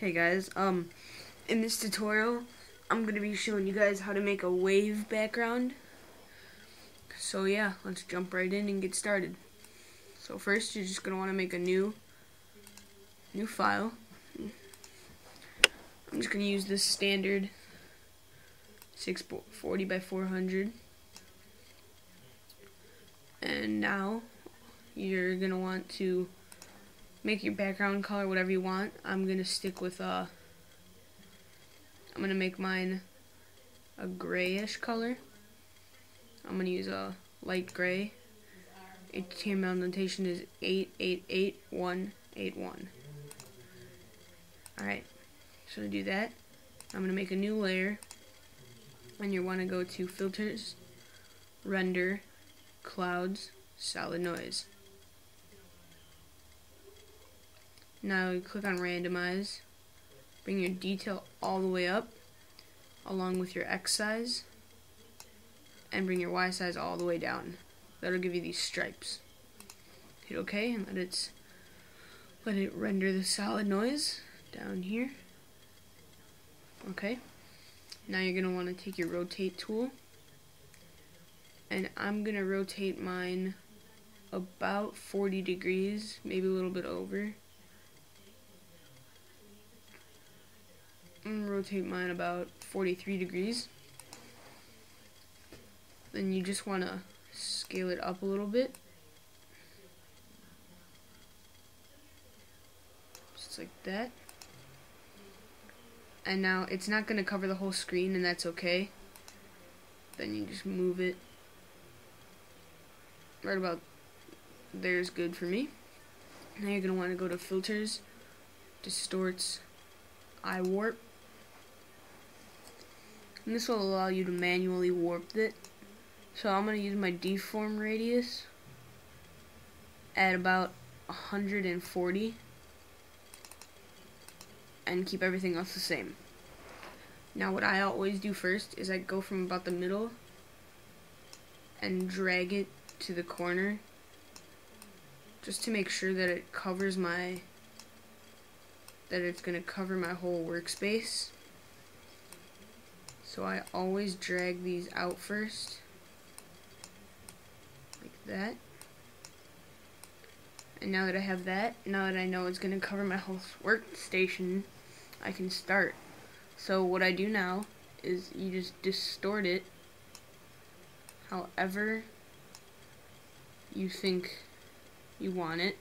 Hey guys, in this tutorial, I'm going to be showing you guys how to make a wave background. So yeah, let's jump right in and get started. So first, you're just going to want to make a new file. I'm just going to use this standard 640 by 400. And now, you're going to want to make your background color whatever you want. I'm going to stick with, I'm going to make mine a grayish color. I'm going to use a light gray. HTML notation is 888181. Alright, so to do that, I'm going to make a new layer, and you want to go to Filters, Render, Clouds, Solid Noise. Now you click on Randomize, bring your detail all the way up, along with your X size, and bring your Y size all the way down. That'll give you these stripes. Hit OK and let it render the solid noise down here. Okay. Now you're gonna want to take your rotate tool, and I'm gonna rotate mine about 40 degrees, maybe a little bit over. I'm gonna rotate mine about 43 degrees. Then you just want to scale it up a little bit, just like that. And now it's not going to cover the whole screen, and that's okay. Then you just move it right about there is good for me. Now you're going to want to go to Filters, Distorts, Eye Warp, and this will allow you to manually warp it. So I'm going to use my deform radius at about 140 and keep everything else the same. Now what I always do first is I go from about the middle and drag it to the corner just to make sure that it covers it's going to cover my whole workspace. So I always drag these out first, like that. And now that I have that, now that I know it's going to cover my whole workstation, I can start. So what I do now is you just distort it however you think you want it.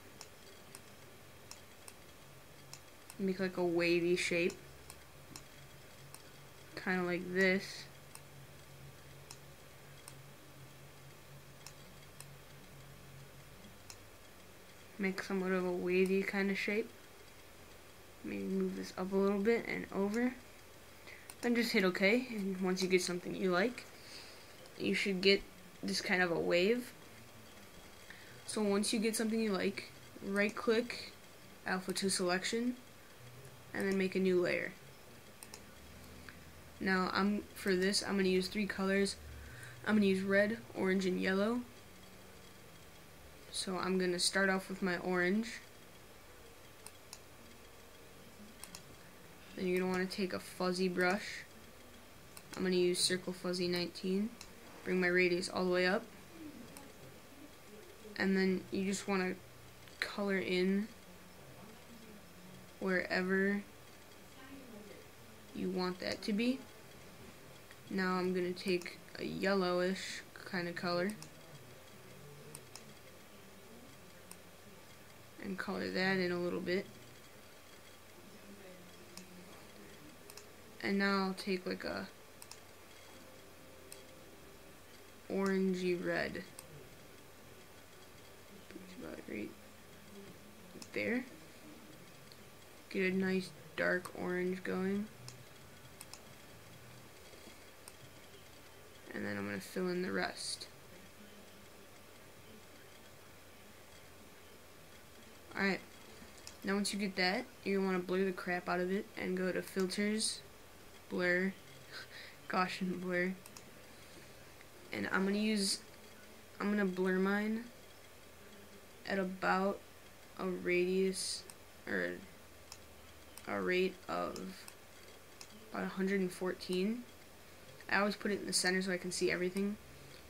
Make like a wavy shape, kind of like this. Make somewhat of a wavy kind of shape. Maybe move this up a little bit and over. Then just hit OK, and once you get something you like, you should get this kind of a wave. So once you get something you like, right click, Alpha to Selection, and then make a new layer. Now for this I'm going to use 3 colors. I'm going to use red, orange, and yellow. So I'm going to start off with my orange. Then you're going to want to take a fuzzy brush. I'm going to use Circle Fuzzy 19. Bring my radius all the way up. And then you just want to color in wherever you want that to be. Now I'm going to take a yellowish kind of color and color that in a little bit. And now I'll take like a orangey red. About right there. Get a nice dark orange going. And then I'm going to fill in the rest. Alright, now once you get that, you're going to want to blur the crap out of it and go to Filters, Blur, Gaussian Blur. And I'm going to blur mine at about a radius, or a a rate of about 114. I always put it in the center so I can see everything.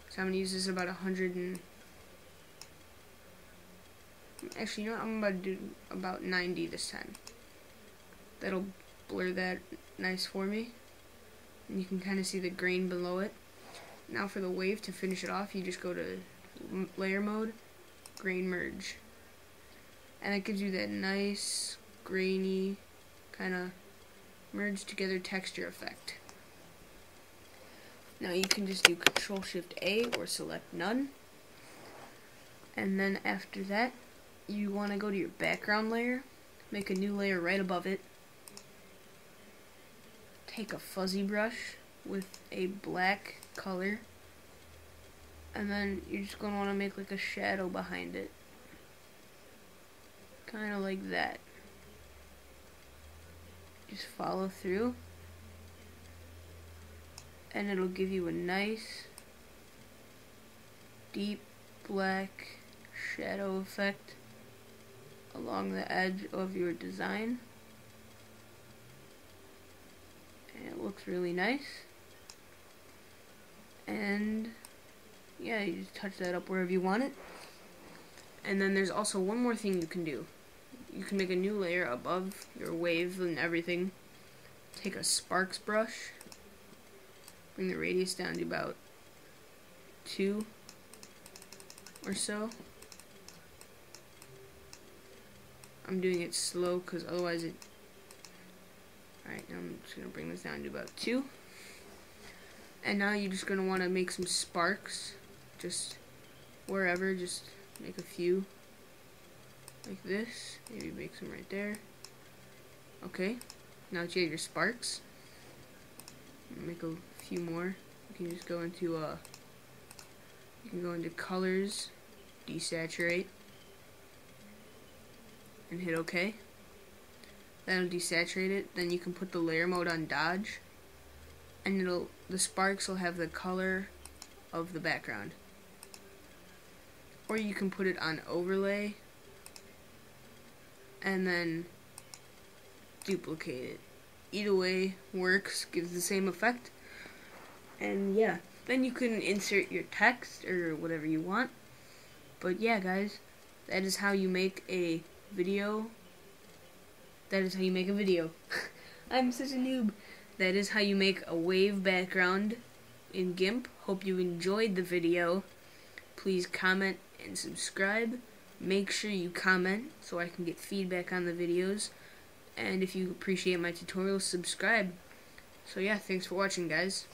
So I'm going to use this about 100 and... Actually, you know what? I'm about to do about 90 this time. That'll blur that nice for me. And you can kind of see the grain below it. Now for the wave, to finish it off, you just go to layer mode, grain merge. And it gives you that nice, grainy, kind of merged together texture effect. Now you can just do Control-Shift-A or select none. And then after that, you want to go to your background layer, make a new layer right above it. Take a fuzzy brush with a black color, and then you're just going to want to make like a shadow behind it. Kind of like that. Just follow through, and it'll give you a nice deep black shadow effect along the edge of your design. And it looks really nice. And yeah, you just touch that up wherever you want it. And then there's also one more thing you can do. You can make a new layer above your wave and everything. Take a sparks brush, bring the radius down to about 2 or so. I'm doing it slow because otherwise it... Alright, now I'm just going to bring this down to about 2. And now you're just going to want to make some sparks. Just wherever, just make a few. Like this. Maybe make some right there. Okay. Now that you have your sparks, make a few more. You can just go into you can go into colors, desaturate, and hit OK. That'll desaturate it. Then you can put the layer mode on dodge, and the sparks will have the color of the background. Or you can put it on overlay and then duplicate it. Either way works, gives the same effect. And yeah, then you can insert your text or whatever you want. But yeah, guys, that is how you make a video. That is how you make a video. I'm such a noob. That is how you make a wave background in Gimp. Hope you enjoyed the video. Please comment and subscribe. Make sure you comment so I can get feedback on the videos. And if you appreciate my tutorials, subscribe. So yeah, thanks for watching, guys.